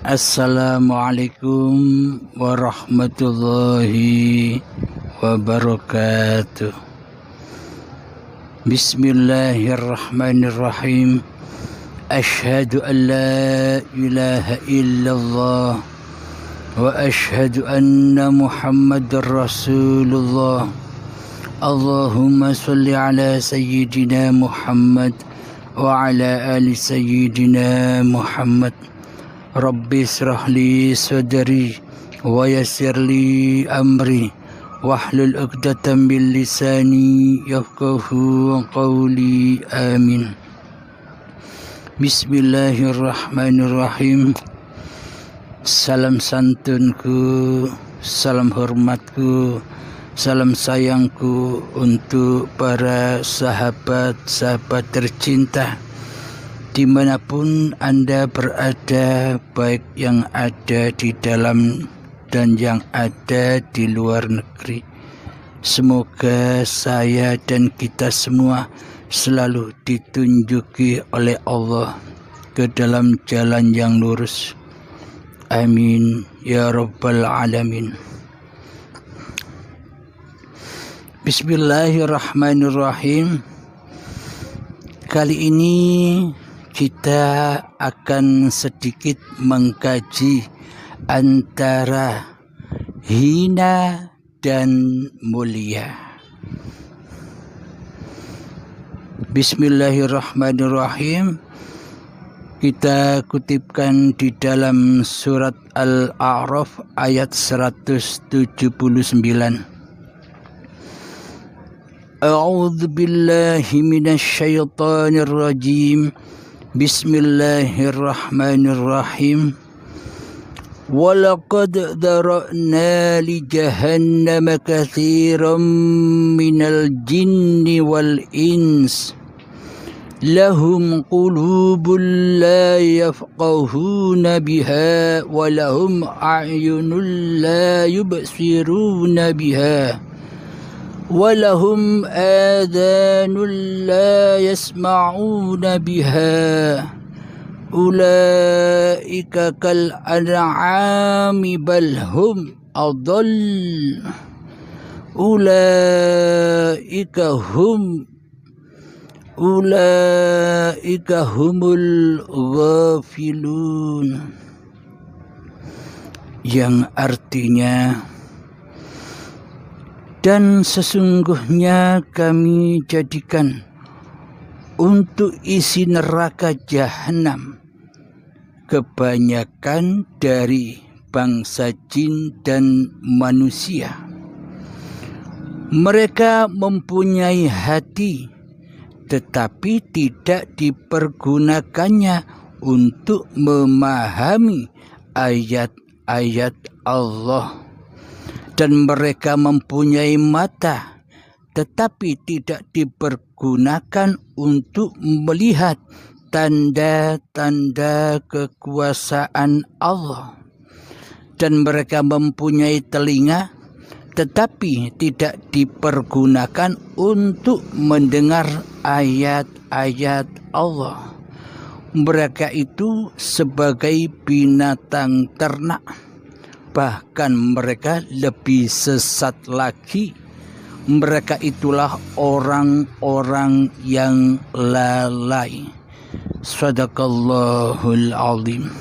Assalamualaikum warahmatullahi wabarakatuh. Bismillahirrahmanirrahim. Asyhadu an la ilaha illallah wa asyhadu anna Muhammadar Rasulullah. Allahumma salli ala sayyidina Muhammad wa ala ali sayyidina Muhammad. Rabbi israh li sadri wa yassir li amri wahlul 'uqdatam min lisani yafqahu qawli. Amin. Bismillahirrahmanirrahim. Salam santunku, salam hormatku, salam sayangku untuk para sahabat-sahabat tercinta dimanapun Anda berada, baik yang ada di dalam dan yang ada di luar negeri. Semoga saya dan kita semua selalu ditunjuki oleh Allah ke dalam jalan yang lurus. Amin ya rabbal alamin. Bismillahirrahmanirrahim. Kali ini kita akan sedikit mengkaji antara hina dan mulia. Bismillahirrahmanirrahim. Kita kutipkan di dalam surat Al-A'raf ayat 179. A'udzu billahi minasy syaithanir rajim. Bismillahirrahmanirrahim. Walaqad dzara'na li jahannama katsiran minal jinni wal ins lahum qulubun la yafqahuna biha wa lahum a'yunun la yubsiruna biha ولهم آذان لا يسمعون بها أولئك كالأنعام بل هم أضل أولئك هم الغافلون, yang artinya, dan sesungguhnya kami jadikan untuk isi neraka jahanam kebanyakan dari bangsa jin dan manusia. Mereka mempunyai hati, tetapi tidak dipergunakannya untuk memahami ayat-ayat Allah. Dan mereka mempunyai mata, tetapi tidak dipergunakan untuk melihat tanda-tanda kekuasaan Allah. Dan mereka mempunyai telinga, tetapi tidak dipergunakan untuk mendengar ayat-ayat Allah. Mereka itu sebagai binatang ternak. Bahkan mereka lebih sesat lagi. Mereka itulah orang-orang yang lalai. Sadaqallahul azim.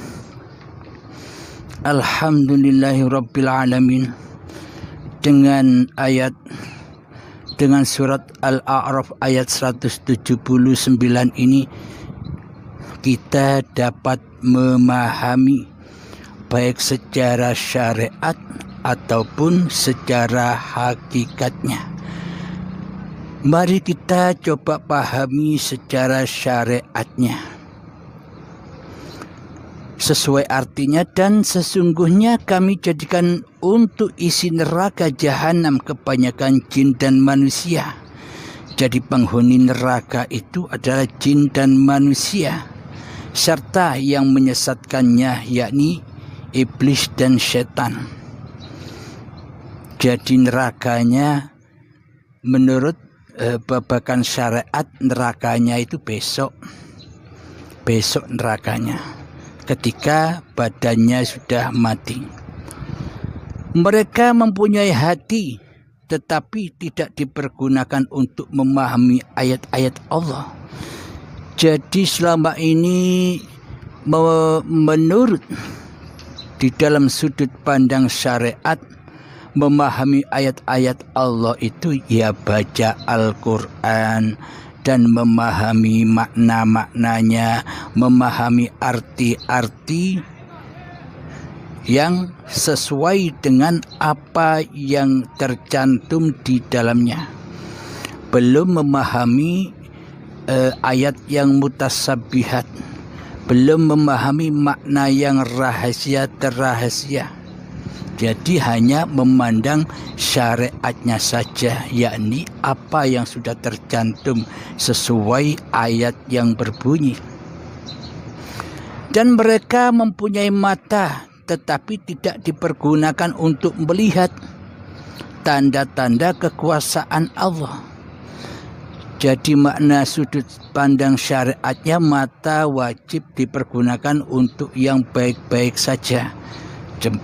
Alhamdulillahirabbil alamin. Dengan surat Al-A'raf ayat 179 ini kita dapat memahami baik secara syariat ataupun secara hakikatnya. Mari kita coba pahami secara syariatnya. Sesuai artinya, dan sesungguhnya kami jadikan untuk isi neraka jahanam kebanyakan jin dan manusia. Jadi penghuni neraka itu adalah jin dan manusia, serta yang menyesatkannya yakni iblis dan setan. Jadi nerakanya menurut babakan syariat nerakanya itu besok nerakanya. ketika badannya sudah mati. Mereka mempunyai hati tetapi tidak dipergunakan untuk memahami ayat-ayat Allah. Jadi selama ini menurut di dalam sudut pandang syariat, memahami ayat-ayat Allah itu ya baca Al-Quran dan memahami makna-maknanya, memahami arti-arti yang sesuai dengan apa yang tercantum di dalamnya. Belum memahami ayat yang mutasabbihat, belum memahami makna yang rahasia terrahasia. Jadi hanya memandang syariatnya saja, yakni apa yang sudah tercantum sesuai ayat yang berbunyi. Dan mereka mempunyai mata tetapi tidak dipergunakan untuk melihat tanda-tanda kekuasaan Allah. Jadi makna sudut pandang syariatnya, mata wajib dipergunakan untuk yang baik-baik saja,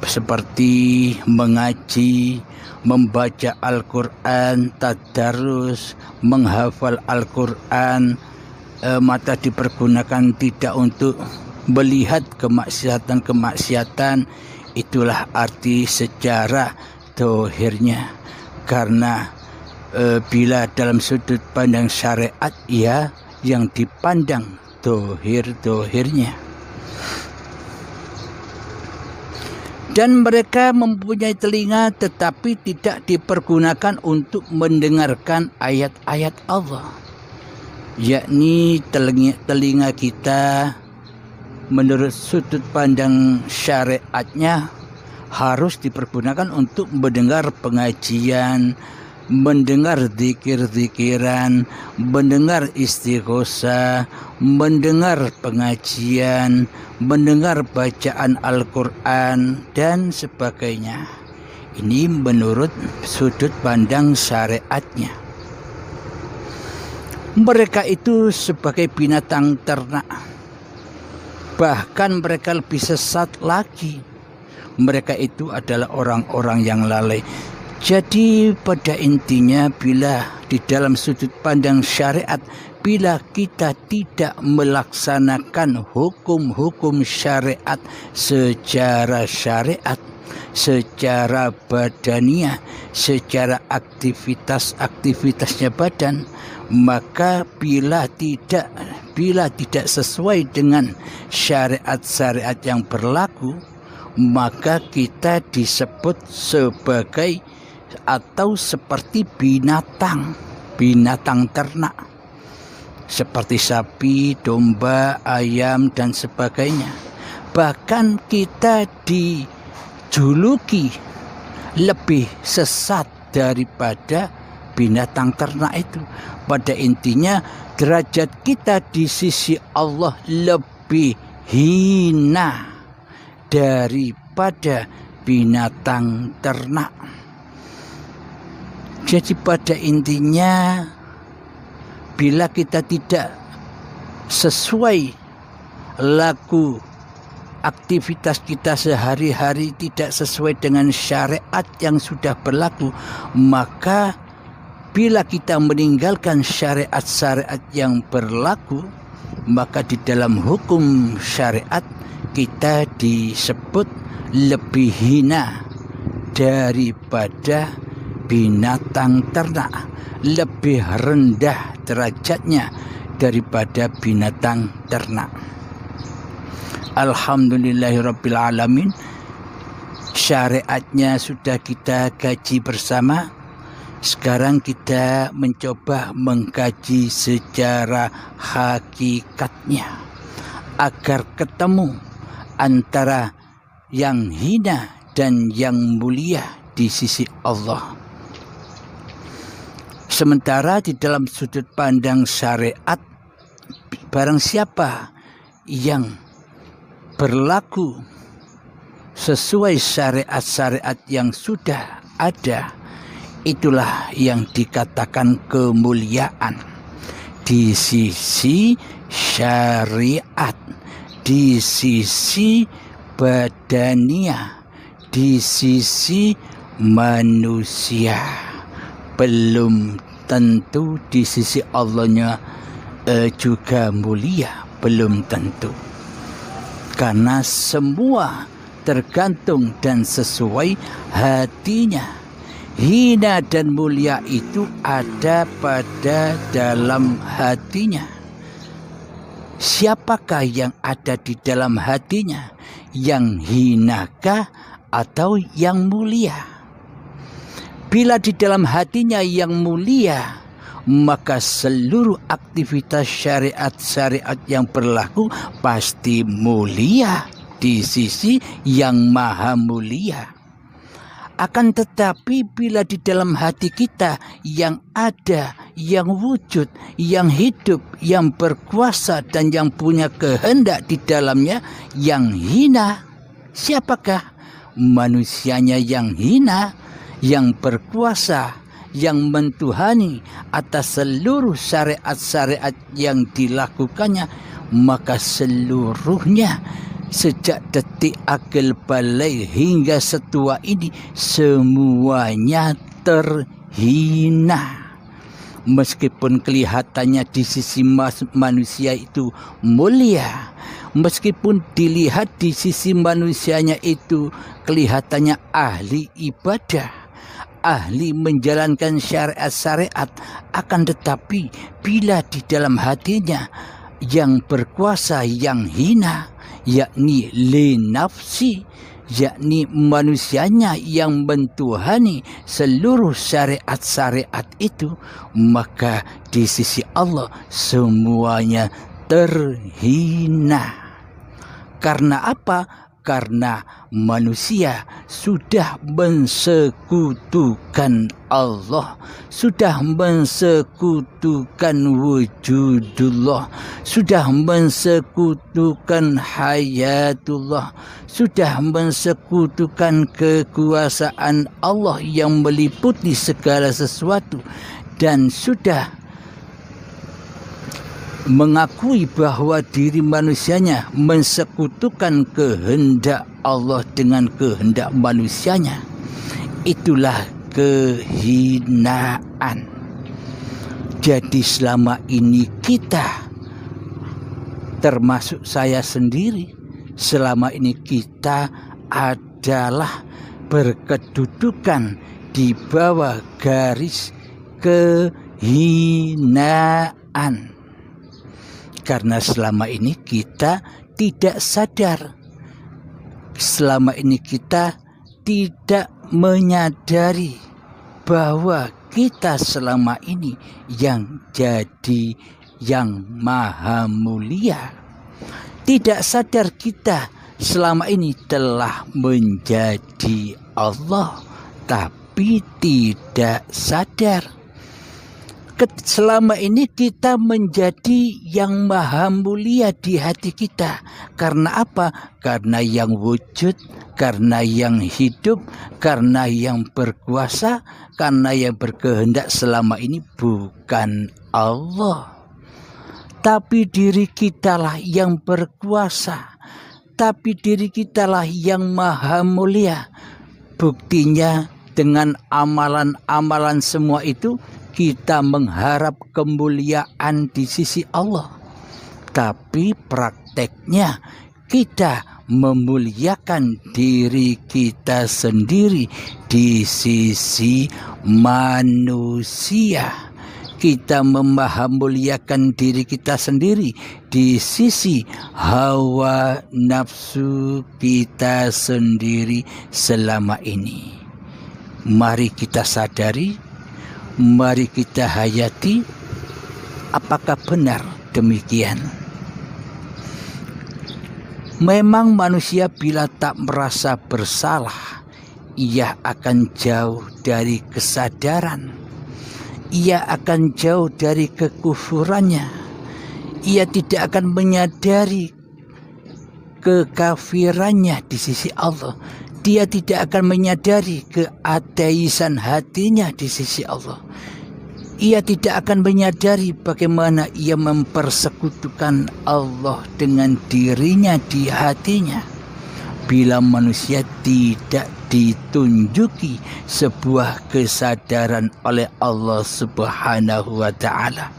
seperti mengaji, membaca Al-Quran, tadarus, menghafal Al-Quran. Mata dipergunakan tidak untuk melihat kemaksiatan-kemaksiatan. Itulah arti secara dohirnya. Karena bila dalam sudut pandang syariat, ya yang dipandang dohir-dohirnya. Dan mereka mempunyai telinga tetapi tidak dipergunakan untuk mendengarkan ayat-ayat Allah. Yakni telinga kita menurut sudut pandang syariatnya harus dipergunakan untuk mendengar pengajian, mendengar zikir-zikiran, mendengar istighosah, mendengar pengajian, mendengar bacaan Al-Quran, dan sebagainya. Ini menurut sudut pandang syariatnya. Mereka itu sebagai binatang ternak. Bahkan mereka lebih sesat lagi. Mereka itu adalah orang-orang yang lalai. Jadi pada intinya, bila di dalam sudut pandang syariat, bila kita tidak melaksanakan hukum-hukum syariat secara syariat, secara badaniah, secara aktivitasnya badan, maka bila tidak sesuai dengan syariat-syariat yang berlaku, maka kita disebut sebagai atau seperti binatang ternak, seperti sapi, domba, ayam, dan sebagainya. Bahkan kita dijuluki lebih sesat daripada binatang ternak itu. Pada intinya, derajat kita di sisi Allah lebih hina daripada binatang ternak. Jadi pada intinya, bila kita tidak sesuai laku aktivitas kita sehari-hari, tidak sesuai dengan syariat yang sudah berlaku, maka bila kita meninggalkan syariat-syariat yang berlaku, maka di dalam hukum syariat kita disebut lebih hina daripada binatang ternak, lebih rendah derajatnya daripada binatang ternak. Alhamdulillahirabbil alamin, syariatnya sudah kita kaji bersama. Sekarang kita mencoba mengkaji secara hakikatnya agar ketemu antara yang hina dan yang mulia di sisi Allah. Sementara di dalam sudut pandang syariat, barang siapa yang berlaku sesuai syariat-syariat yang sudah ada, itulah yang dikatakan kemuliaan di sisi syariat, di sisi badania, di sisi manusia. Belum tentu di sisi Allahnya juga mulia, belum tentu. Karena semua tergantung dan sesuai hatinya. Hina dan mulia itu ada pada dalam hatinya. Siapakah yang ada di dalam hatinya? Yang hinakah atau yang mulia? Bila di dalam hatinya yang mulia, maka seluruh aktivitas syariat-syariat yang berlaku pasti mulia di sisi yang maha mulia. Akan tetapi bila di dalam hati kita yang ada, yang wujud, yang hidup, yang berkuasa dan yang punya kehendak di dalamnya yang hina, siapakah? Manusianya yang hina, yang berkuasa, yang mentuhani atas seluruh syariat-syariat yang dilakukannya, maka seluruhnya sejak detik akil balik hingga setua ini semuanya terhina. Meskipun kelihatannya di sisi manusia itu mulia, meskipun dilihat di sisi manusianya itu kelihatannya ahli ibadah, ahli menjalankan syariat-syariat, akan tetapi bila di dalam hatinya yang berkuasa yang hina, yakni li nafsi, yakni manusianya yang mentuhani seluruh syariat-syariat itu, maka di sisi Allah semuanya terhina. Karena apa? Karena manusia sudah mensekutukan Allah, sudah mensekutukan wujudullah, sudah mensekutukan hayatullah, sudah mensekutukan kekuasaan Allah yang meliputi segala sesuatu, dan sudah mengakui bahwa diri manusianya mensekutukan kehendak Allah dengan kehendak manusianya. Itulah kehinaan. Jadi selama ini kita, termasuk saya sendiri, selama ini kita adalah berkedudukan di bawah garis kehinaan. Karena selama ini kita tidak sadar, selama ini kita tidak menyadari bahwa kita selama ini yang jadi yang maha mulia. Tidak sadar kita selama ini telah menjadi Allah, tapi tidak sadar selama ini kita menjadi yang maha mulia di hati kita. Karena apa? Karena yang wujud, karena yang hidup, karena yang berkuasa, karena yang berkehendak selama ini bukan Allah, tapi diri kitalah yang berkuasa, tapi diri kitalah yang maha mulia. Buktinya dengan amalan-amalan semua itu kita mengharap kemuliaan di sisi Allah, tapi prakteknya kita memuliakan diri kita sendiri di sisi manusia. Kita memuliakan diri kita sendiri di sisi hawa nafsu kita sendiri selama ini. Mari kita sadari, mari kita hayati, apakah benar demikian? Memang manusia bila tak merasa bersalah, ia akan jauh dari kesadaran, ia akan jauh dari kekufurannya, ia tidak akan menyadari kekafirannya di sisi Allah. Dia tidak akan menyadari keateisan hatinya di sisi Allah. ia tidak akan menyadari bagaimana ia mempersekutukan Allah dengan dirinya di hatinya bila manusia tidak ditunjuki sebuah kesadaran oleh Allah Subhanahu wa Ta'ala.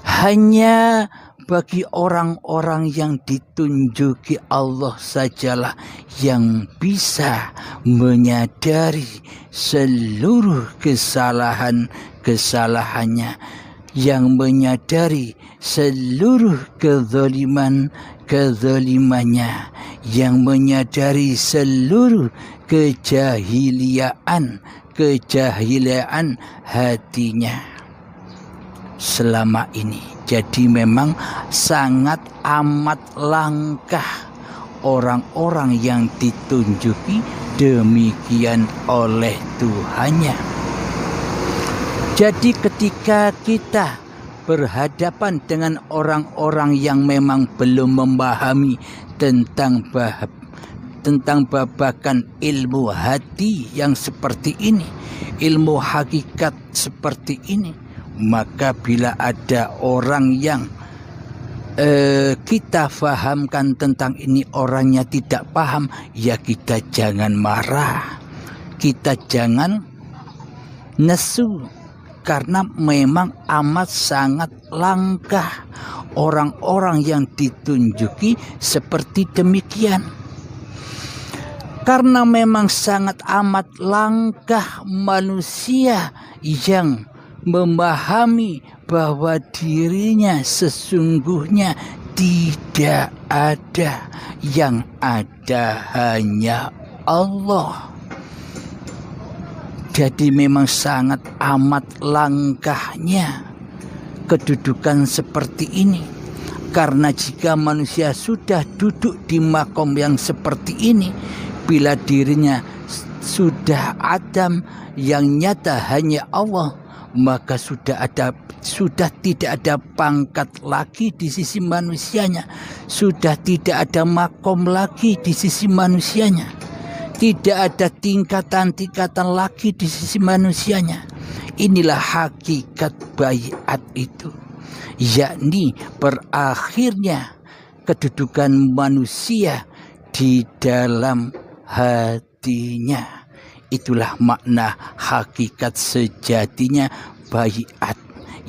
Hanya bagi orang-orang yang ditunjuki Allah sajalah yang bisa menyadari seluruh kesalahannya, yang menyadari seluruh kezalimannya, yang menyadari seluruh kejahiliaan hatinya selama ini. Jadi memang sangat amat langkah orang-orang yang ditunjuki demikian oleh Tuhannya. Jadi ketika kita berhadapan dengan orang-orang yang memang belum memahami tentang babakan ilmu hati yang seperti ini, ilmu hakikat seperti ini, maka bila ada orang yang kita fahamkan tentang ini, orangnya tidak paham, ya kita jangan marah, kita jangan nesu, karena memang amat sangat langkah orang-orang yang ditunjuki seperti demikian. Karena memang sangat amat langkah manusia yang memahami bahwa dirinya sesungguhnya tidak ada, yang ada hanya Allah. Jadi memang sangat amat langkahnya kedudukan seperti ini. Karena jika manusia sudah duduk di makom yang seperti ini, bila dirinya sudah Adam yang nyata hanya Allah, maka sudah tidak ada pangkat lagi di sisi manusianya, sudah tidak ada makom lagi di sisi manusianya, tidak ada tingkatan-tingkatan lagi di sisi manusianya. Inilah hakikat baiat itu, yakni berakhirnya kedudukan manusia di dalam hatinya. Itulah makna hakikat sejatinya baiat,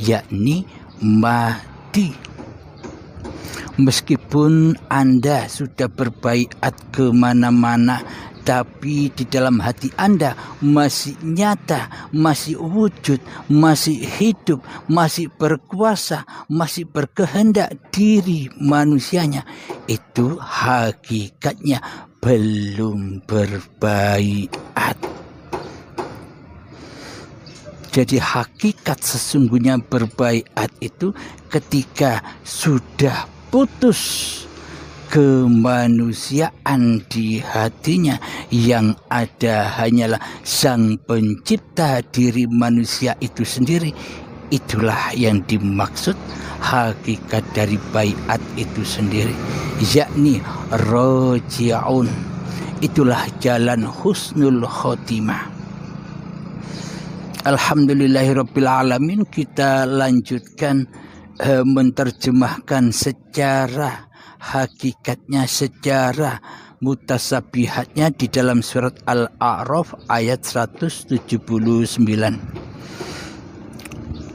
yakni mati. Meskipun Anda sudah berbaiat kemana-mana, tapi di dalam hati Anda masih nyata, masih wujud, masih hidup, masih berkuasa, masih berkehendak diri manusianya, itu hakikatnya belum berbaiat. Jadi hakikat sesungguhnya berbaiat itu ketika sudah putus kemanusiaan di hatinya, yang ada hanyalah Sang Pencipta diri manusia itu sendiri. Itulah yang dimaksud hakikat dari baiat itu sendiri, yakni roji'un. Itulah jalan husnul khotimah. Alhamdulillahirabbil alamin. Kita lanjutkan menerjemahkan secara hakikatnya, secara mutasabihatnya di dalam surat Al-A'raf ayat 179.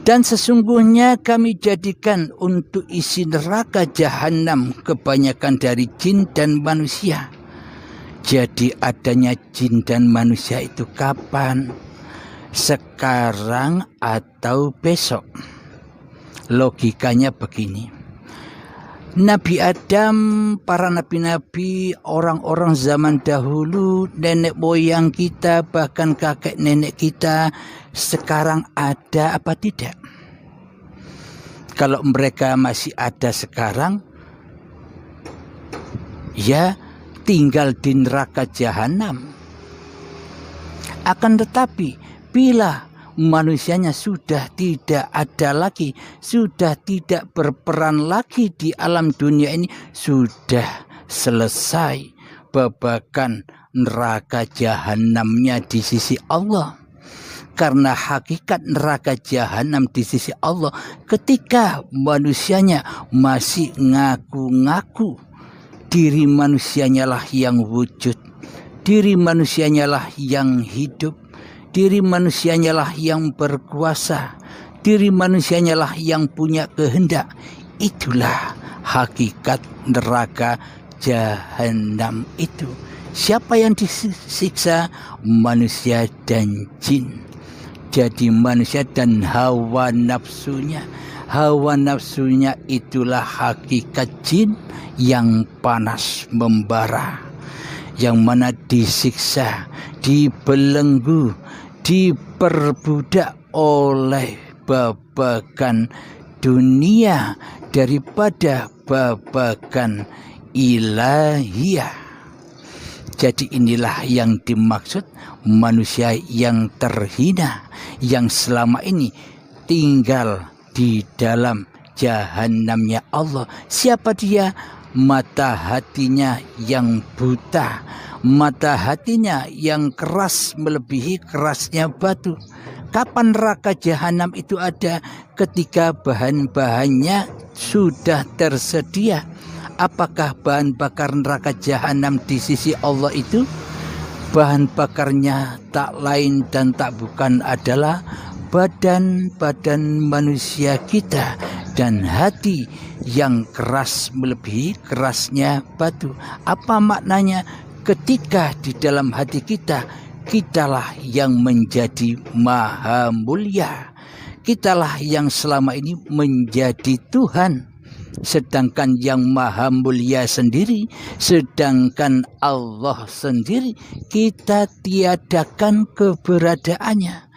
Dan sesungguhnya kami jadikan untuk isi neraka jahanam kebanyakan dari jin dan manusia. Jadi adanya jin dan manusia itu kapan? Sekarang atau besok? Logikanya begini. Nabi Adam, para nabi-nabi, orang-orang zaman dahulu, nenek moyang kita, bahkan kakek nenek kita, sekarang ada apa tidak? Kalau mereka masih ada sekarang, ya tinggal di neraka jahanam. Akan tetapi bila manusianya sudah tidak ada lagi, sudah tidak berperan lagi di alam dunia ini, sudah selesai babakan neraka jahanamnya di sisi Allah. Karena hakikat neraka jahanam di sisi Allah ketika manusianya masih ngaku-ngaku diri manusianya lah yang wujud, diri manusianya lah yang hidup, diri manusianya lah yang berkuasa, diri manusianya lah yang punya kehendak. Itulah hakikat neraka jahanam itu. Siapa yang disiksa? Manusia dan jin. Jadi manusia dan hawa nafsunya. Hawa nafsunya itulah hakikat jin yang panas membara, yang mana disiksa, dibelenggu, diperbudak oleh babagan dunia daripada babagan ilahiyah. Jadi inilah yang dimaksud manusia yang terhina, yang selama ini tinggal di dalam jahanamnya Allah. Siapa dia? Mata hatinya yang buta, mata hatinya yang keras melebihi kerasnya batu. Kapan neraka jahanam itu ada? Ketika bahan-bahannya sudah tersedia. Apakah bahan bakar neraka jahanam di sisi Allah itu? Bahan bakarnya tak lain dan tak bukan adalah badan-badan manusia kita dan hati yang keras melebihi kerasnya batu. Apa maknanya? Ketika di dalam hati kita, kitalah yang menjadi maha mulia, kitalah yang selama ini menjadi Tuhan. Sedangkan yang maha mulia sendiri, sedangkan Allah sendiri, kita tiadakan keberadaannya,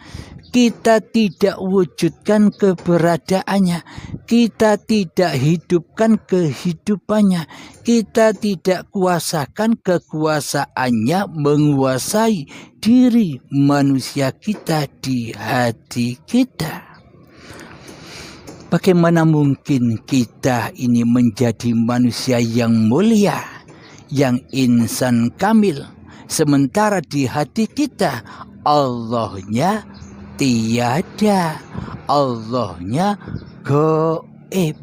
kita tidak wujudkan keberadaannya, kita tidak hidupkan kehidupannya, kita tidak kuasakan kekuasaannya menguasai diri manusia kita di hati kita. Bagaimana mungkin kita ini menjadi manusia yang mulia, yang insan kamil, sementara di hati kita Allahnya tiada, Allahnya gaib.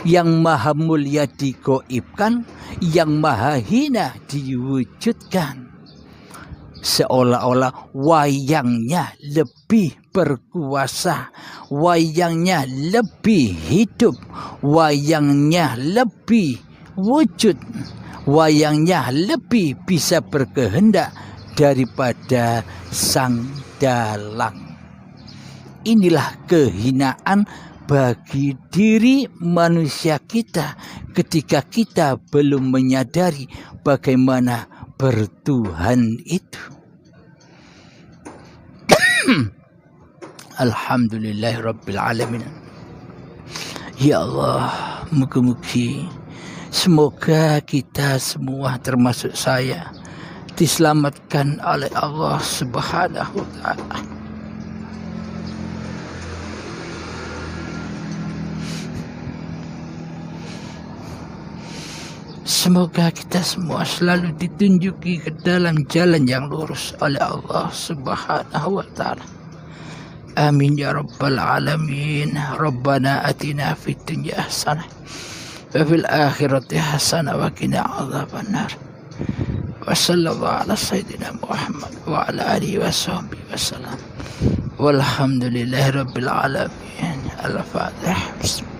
Yang maha mulia digaibkan, yang maha hina diwujudkan. Seolah-olah wayangnya lebih berkuasa, wayangnya lebih hidup, wayangnya lebih wujud, wayangnya lebih bisa berkehendak daripada sang dalang. Inilah kehinaan bagi diri manusia kita ketika kita belum menyadari bagaimana bertuhan itu. Alhamdulillahirabbil alamin. Ya Allah, mugi-mugi semoga kita semua termasuk saya diselamatkan oleh Allah Subhanahu wa taala. Semoga kita semua selalu ditunjuki ke dalam jalan yang lurus oleh Allah Subhanahu wa taala. Amin ya rabbal alamin. Rabbana atina fid dunya hasanah wa fil akhirati hasanah wa qina adzabannar. Wa sallallahu ala sayyidina Muhammad wa ala alihi wa sahbihi wasallam. Walhamdulillahi rabbil alamin. Al-Fatihah.